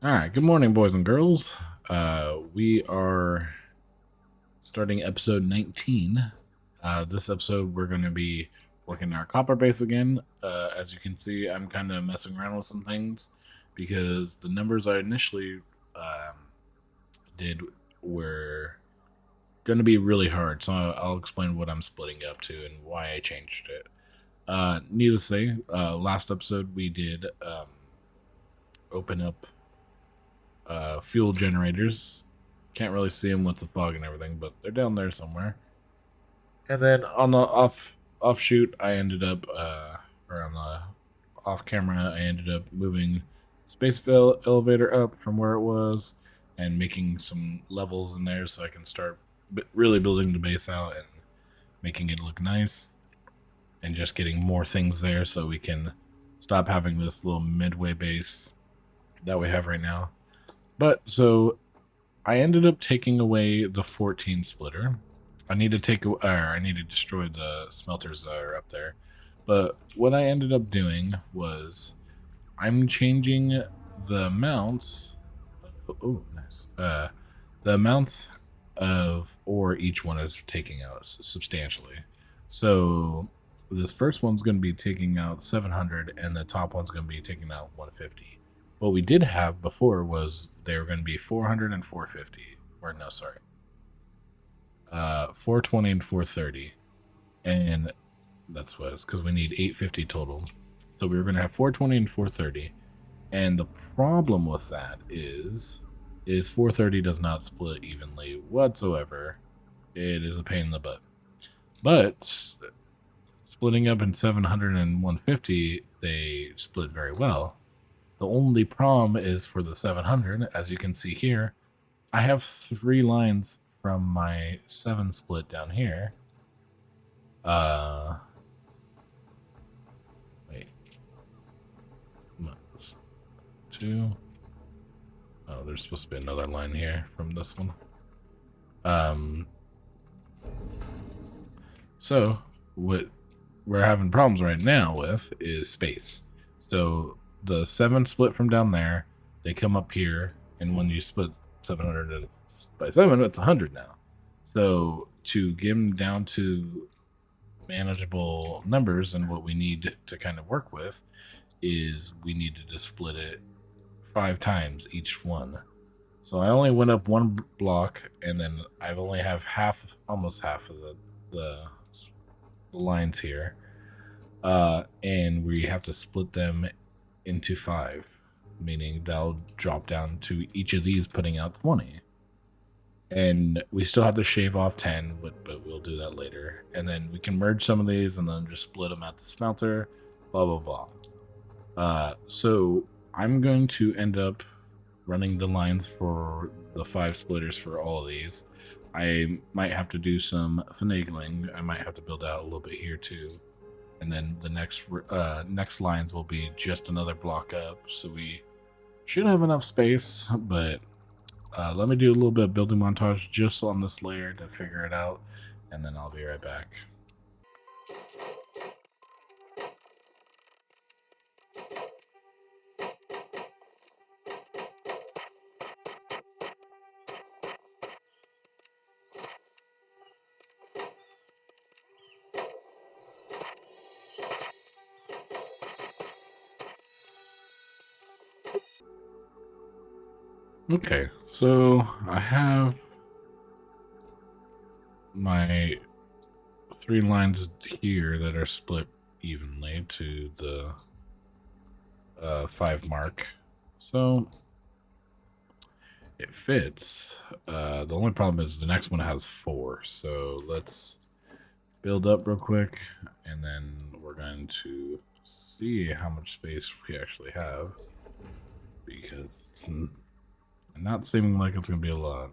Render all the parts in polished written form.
All right. Good morning, boys and girls. We are starting episode 19. This episode, we're going to be working our copper base again. As you can see, I'm kind of messing around with some things because the numbers I initially did were going to be really hard. So I'll explain what I'm splitting up to and why I changed it. Needless to say, last episode we did open up fuel generators. Can't really see them with the fog and everything, but they're down there somewhere. And then on the offshoot, I ended up, or on the off camera, I ended up moving space elevator up from where it was and making some levels in there so I can start really building the base out and making it look nice and just getting more things there so we can stop having this little midway base that we have right now. But so I ended up taking away the 14 splitter. I need to destroy the smelters that are up there. But what I ended up doing was I'm changing the amounts. Oh, nice. The amounts of ore each one is taking out substantially. So this first one's going to be taking out 700, and the top one's going to be taking out 150. What we did have before was they were going to be 400 and 450. Or no, sorry. 420 and 430. And that's what it's because we need 850 total. So we were going to have 420 and 430. And the problem with that is 430 does not split evenly whatsoever. It is a pain in the butt. But splitting up in 700 and 150, they split very well. The only problem is for the 700, as you can see here, I have 3 lines from my 7 split down here. Wait. 2. Oh, there's supposed to be another line here from this one. So what we're having problems right now with is space. So the 7 split from down there, they come up here, and when you split 700 by 7, it's 100 now. So to get them down to manageable numbers, and what we need to kind of work with is we needed to split it 5 times each one. So I only went up 1 block, and then I've only have almost half of the lines here. And we have to split them into 5, meaning they'll drop down to each of these putting out 20. And we still have to shave off 10, but we'll do that later. And then we can merge some of these and then just split them at the smelter, blah, blah, blah. So I'm going to end up running the lines for the 5 splitters for all of these. I might have to do some finagling. I might have to build out a little bit here too. And then the next lines will be just another block up. So we should have enough space, but let me do a little bit of building montage just on this layer to figure it out, and then I'll be right back. Okay, so I have my 3 lines here that are split evenly to the 5 mark. So it fits. The only problem is the next one has 4. So let's build up real quick, and then we're going to see how much space we actually have, because it's not seeming like it's going to be a lot.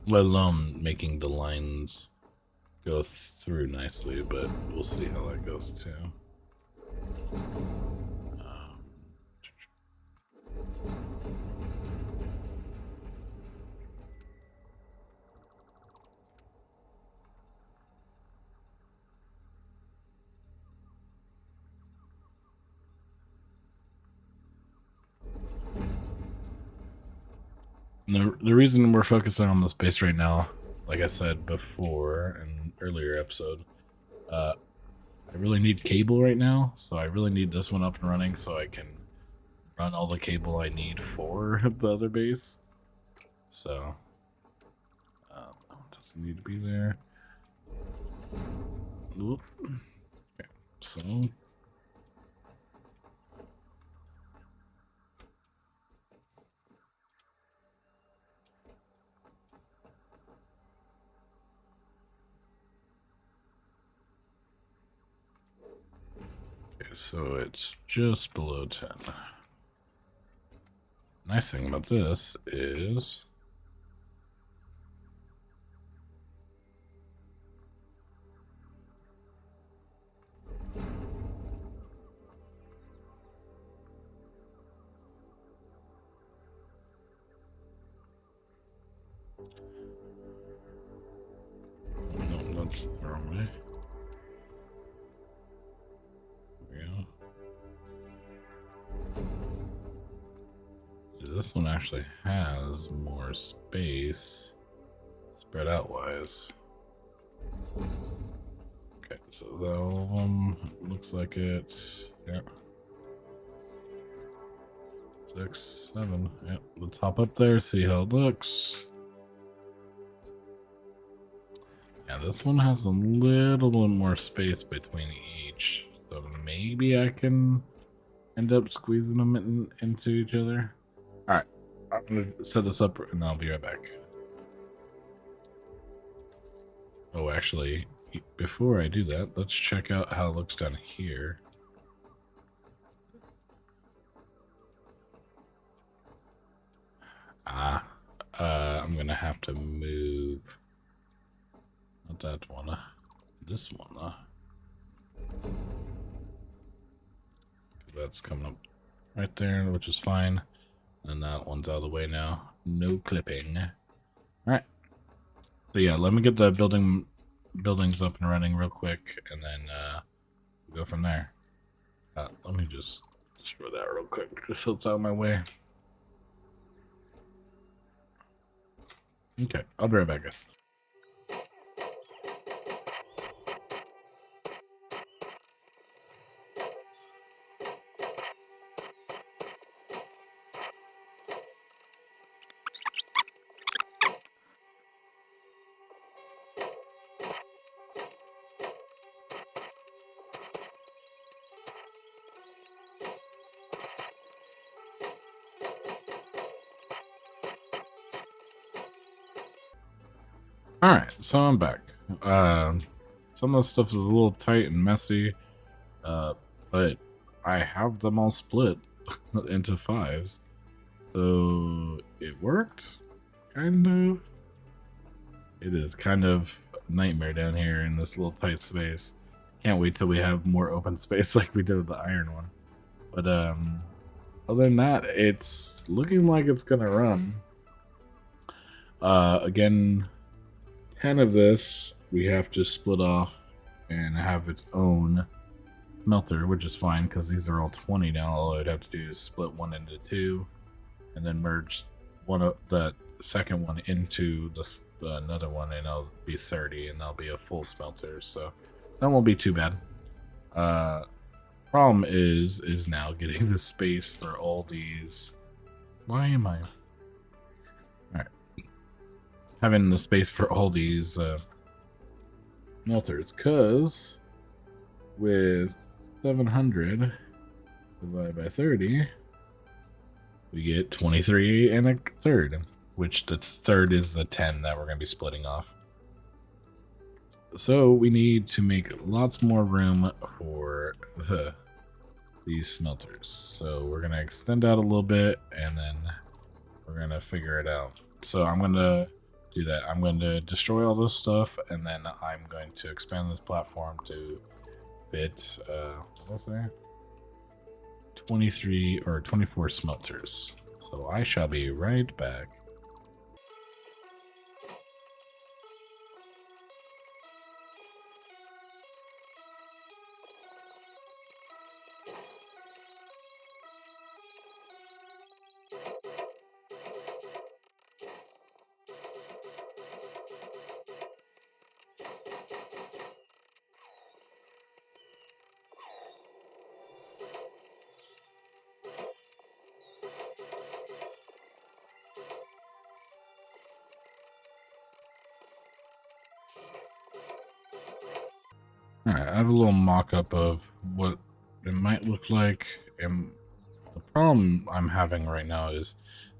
Let alone making the lines go through nicely, but we'll see how that goes too. The reason we're focusing on the space right now, like I said before in an earlier episode, uh, I really need cable right now, so I really need this one up and running so I can run all the cable I need for the other base. So, doesn't need to be there. Oop. Okay, so so it's just below 10. Nice thing about this is no, that's the wrong way. There we go. This one actually has more space spread out wise. Okay, so that all of them looks like it. Yeah. 6, 7. Yep. Let's hop up there, see how it looks. Yeah, this one has a little bit more space between each, so maybe I can end up squeezing them into each other. All right, I'm gonna set this up and I'll be right back. Oh, actually, before I do that, let's check out how it looks down here. I'm gonna have to move. Not that one. This one. That's coming up right there, which is fine. And that one's out of the way now. No clipping. All right. So yeah, let me get the buildings up and running real quick, and then we'll go from there. Let me just destroy that real quick, just so it's out of my way. Okay, I'll be right back, guys. All right, so I'm back. Some of the stuff is a little tight and messy, but I have them all split into 5s, so it worked, kind of. It is kind of a nightmare down here in this little tight space. Can't wait till we have more open space like we did with the iron one. But other than that, it's looking like it's gonna run. Again, 10 of this we have to split off and have its own smelter, which is fine because these are all 20 now. All I'd have to do is split one into 2 and then merge one of the second one into another one, and it'll be 30, and that'll be a full smelter, so that won't be too bad. Problem is now getting the space for all these. Why am I? Alright. Having the space for all these smelters, because with 700 divided by 30, we get 23 and a third, which the third is the 10 that we're going to be splitting off. So we need to make lots more room for these smelters. So we're going to extend out a little bit, and then we're going to figure it out. So I'm going to do that. I'm going to destroy all this stuff, and then I'm going to expand this platform to fit, what was that? 23 or 24 smelters. So I shall be right back. have a little mock-up of what it might look like, and the problem I'm having right now is,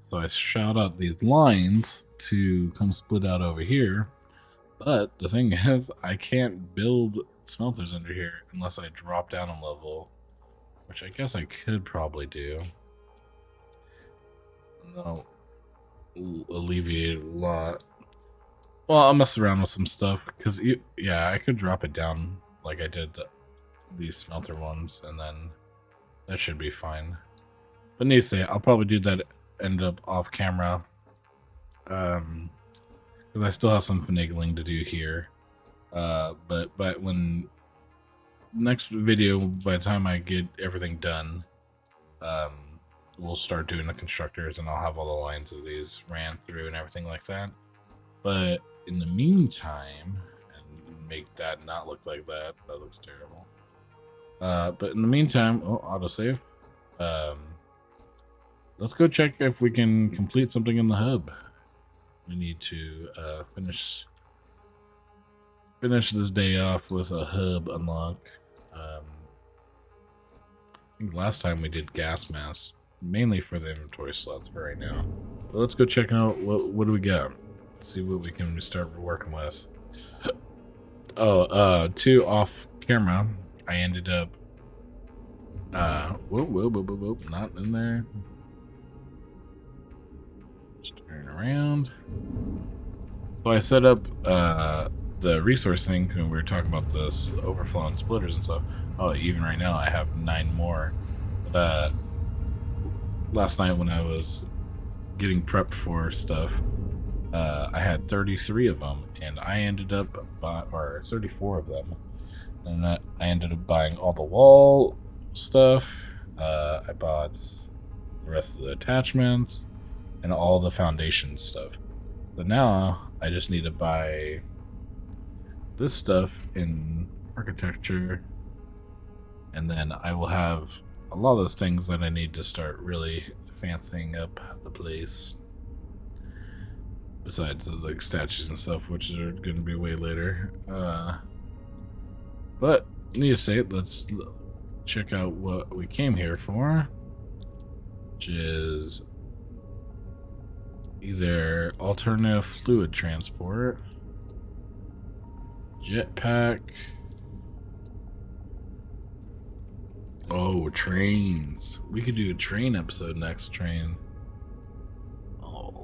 so I shout out these lines to come split out over here, but the thing is, I can't build smelters under here unless I drop down a level, which I guess I could probably do. And that'll alleviate a lot. Well, I'll mess around with some stuff, because, yeah, I could drop it down like I did these smelter ones, and then that should be fine. But needless to say, I'll probably do that end up off camera, because I still have some finagling to do here. But when next video, by the time I get everything done, we'll start doing the constructors, and I'll have all the lines of these ran through and everything like that. But in the meantime, and make that not look like that. That looks terrible. But in the meantime, autosave. Let's go check if we can complete something in the hub. We need to finish this day off with a hub unlock. I think last time we did gas masks, mainly for the inventory slots for right now. But let's go check out what do we got. See what we can start working with. Two off camera, I ended up whoa, not in there. Just turn around. So I set up the resource thing when we were talking about this overflow and splitters and stuff. Oh, even right now I have 9 more. Last night when I was getting prepped for stuff, I had 33 of them, and I ended up or 34 of them, and I ended up buying all the wall stuff. I bought the rest of the attachments and all the foundation stuff. So now I just need to buy this stuff in architecture, and then I will have a lot of those things that I need to start really fancying up the place. Besides the like statues and stuff, which are going to be way later. But needless to say, let's check out what we came here for, which is either alternative fluid transport, jetpack. Oh, trains. We could do a train episode next. Train. Oh.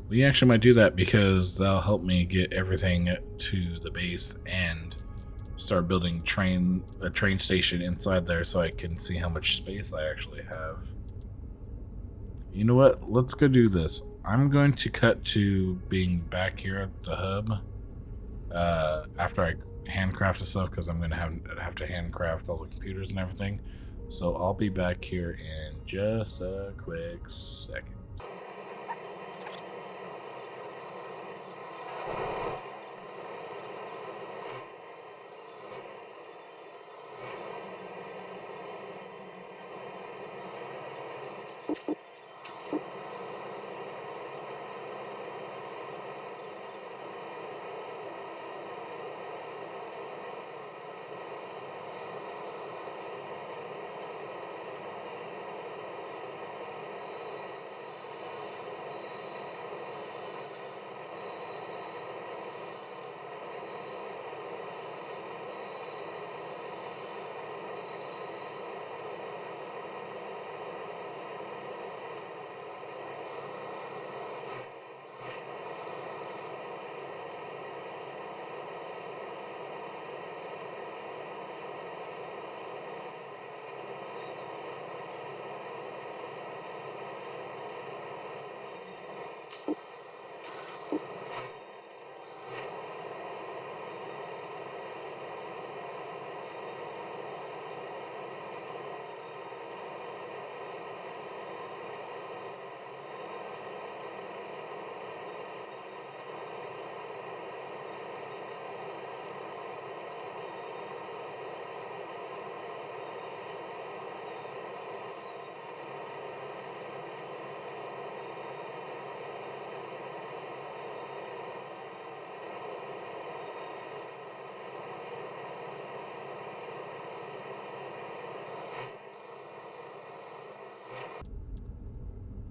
We actually might do that, because that'll help me get everything to the base and start building a train station inside there, so I can see how much space I actually have. You know what? Let's go do this. I'm going to cut to being back here at the hub after I handcraft the stuff, because I'm going to have to handcraft all the computers and everything. So I'll be back here in just a quick second.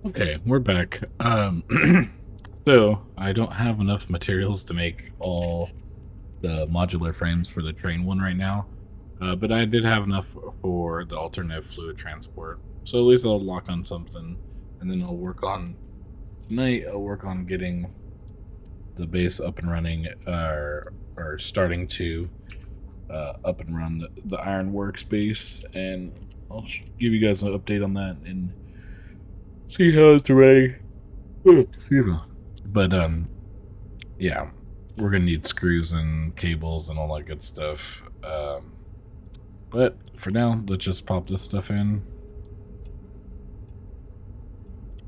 Okay, we're back. So I don't have enough materials to make all the modular frames for the train one right now, but I did have enough for the alternative fluid transport. So at least I'll lock on something, and then I'll work on tonight. I'll work on getting the base up and running, or starting to up and run the iron workspace, and I'll give you guys an update on that and see how it's ready. Excuse me. But yeah, we're gonna need screws and cables and all that good stuff. But for now, let's just pop this stuff in.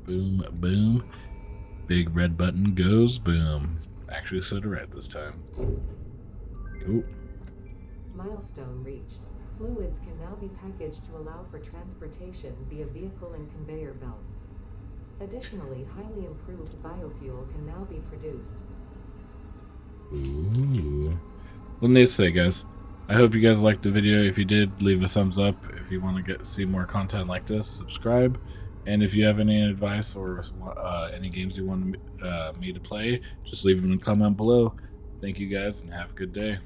Boom, boom. Big red button goes boom. Actually said it right this time. Cool. Milestone reached. Fluids can now be packaged to allow for transportation via vehicle and conveyor belts. Additionally, highly improved biofuel can now be produced. Ooh. Well, neat to say, guys. I hope you guys liked the video. If you did, leave a thumbs up. If you want to see more content like this, subscribe. And if you have any advice or any games you want me to play, just leave them in the comment below. Thank you guys, and have a good day.